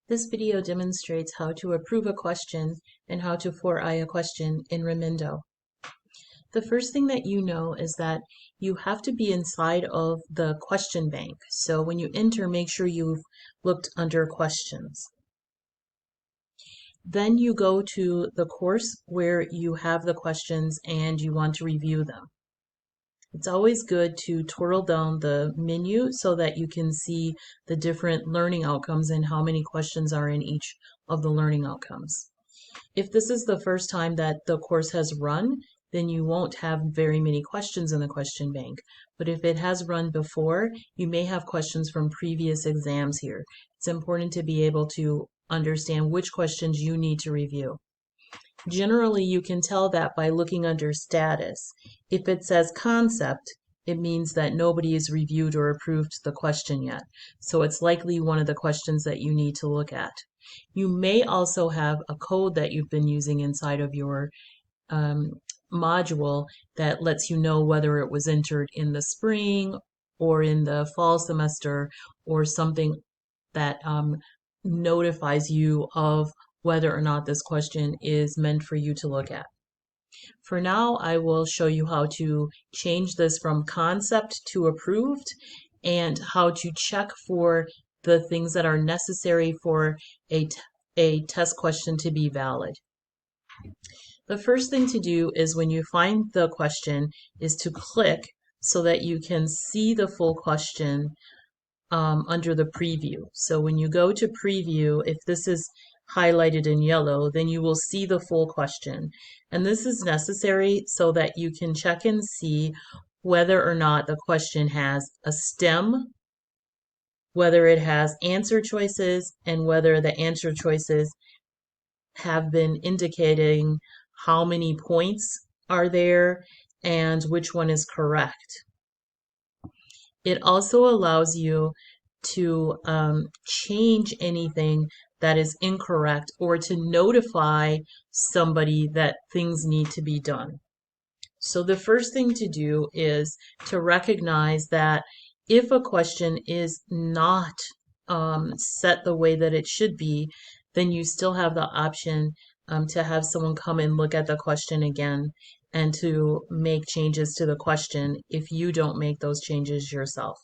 This video demonstrates how to approve a question and how to 4i a question in Remindo. The first thing that you know is that you have to be inside of the question bank. So when you enter, make sure you've looked under questions. Then you go to the course where you have the questions and you want to review them. It's always good to twirl down the menu so that you can see the different learning outcomes and how many questions are in each of the learning outcomes. If this is the first time that the course has run, then you won't have very many questions in the question bank. But if it has run before, you may have questions from previous exams here. It's important to be able to understand which questions you need to review. Generally, you can tell that by looking under status. If it says concept, it means that nobody has reviewed or approved the question yet. So it's likely one of the questions that you need to look at. You may also have a code that you've been using inside of your module that lets you know whether it was entered in the spring or in the fall semester, or something that notifies you of whether or not this question is meant for you to look at. For now, I will show you how to change this from concept to approved and how to check for the things that are necessary for a test question to be valid. The first thing to do is when you find the question is to click so that you can see the full question under the preview. So when you go to preview, if this is highlighted in yellow, then you will see the full question. And this is necessary so that you can check and see whether or not the question has a stem, whether it has answer choices, and whether the answer choices have been indicating how many points are there and which one is correct. It also allows you to change anything that is incorrect or to notify somebody that things need to be done. So the first thing to do is to recognize that if a question is not set the way that it should be, then you still have the option to have someone come and look at the question again and to make changes to the question if you don't make those changes yourself.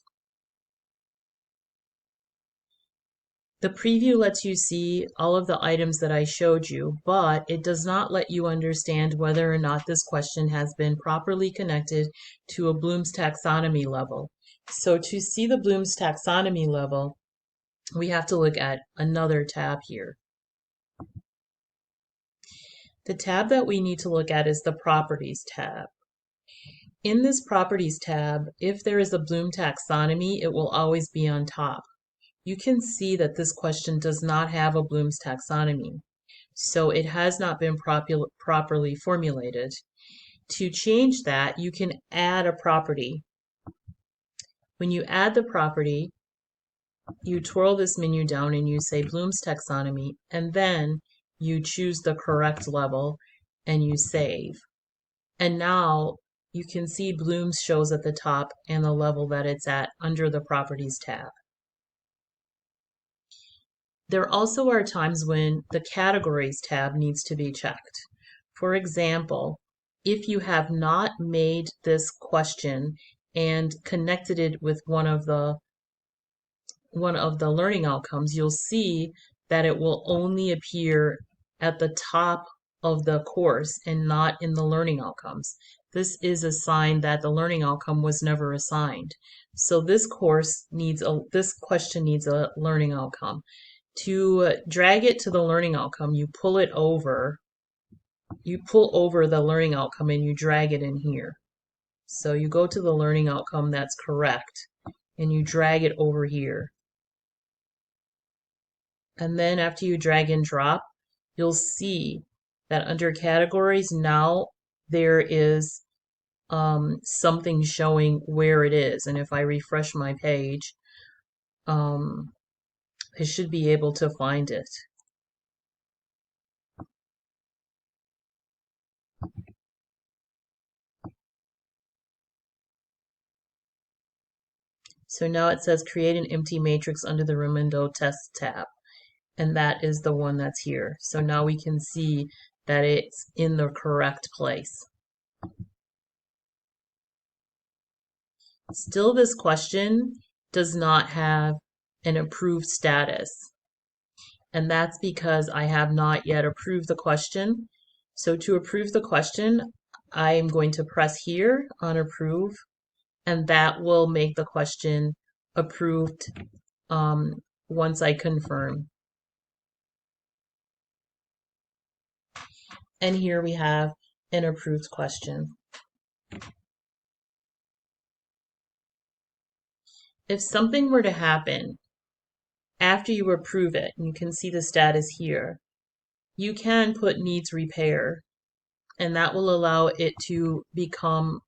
The preview lets you see all of the items that I showed you, but it does not let you understand whether or not this question has been properly connected to a Bloom's taxonomy level. So to see the Bloom's taxonomy level, we have to look at another tab here. The tab that we need to look at is the Properties tab. In this Properties tab, if there is a Bloom taxonomy, it will always be on top. You can see that this question does not have a Bloom's taxonomy, so it has not been properly formulated. To change that, you can add a property. When you add the property, you twirl this menu down and you say Bloom's taxonomy, and then you choose the correct level and you save. And now you can see Bloom's shows at the top and the level that it's at under the Properties tab. There also are times when the Categories tab needs to be checked. For example, if you have not made this question and connected it with one of the learning outcomes, you'll see that it will only appear at the top of the course and not in the learning outcomes. This is a sign that the learning outcome was never assigned. So this question needs a learning outcome. To drag it to the learning outcome, you pull over the learning outcome and you drag it in here. So you go to the learning outcome that's correct and you drag it over here. And then after you drag and drop, you'll see that under categories now there is something showing where it is. And if I refresh my page, I should be able to find it. So now it says create an empty matrix under the Remindo test tab. and that is the one that's here. So now we can see that it's in the correct place. Still, this question does not have an approved status, and that's because I have not yet approved the question. So to approve the question, I am going to press here on approve, and that will make the question approved once I confirm. And here we have an approved question. If something were to happen after you approve it, and you can see the status here, you can put needs repair, and that will allow it to become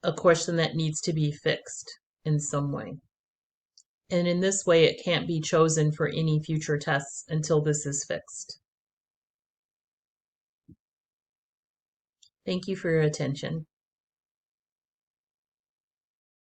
a question that needs to be fixed in some way. And in this way, it can't be chosen for any future tests until this is fixed. Thank you for your attention.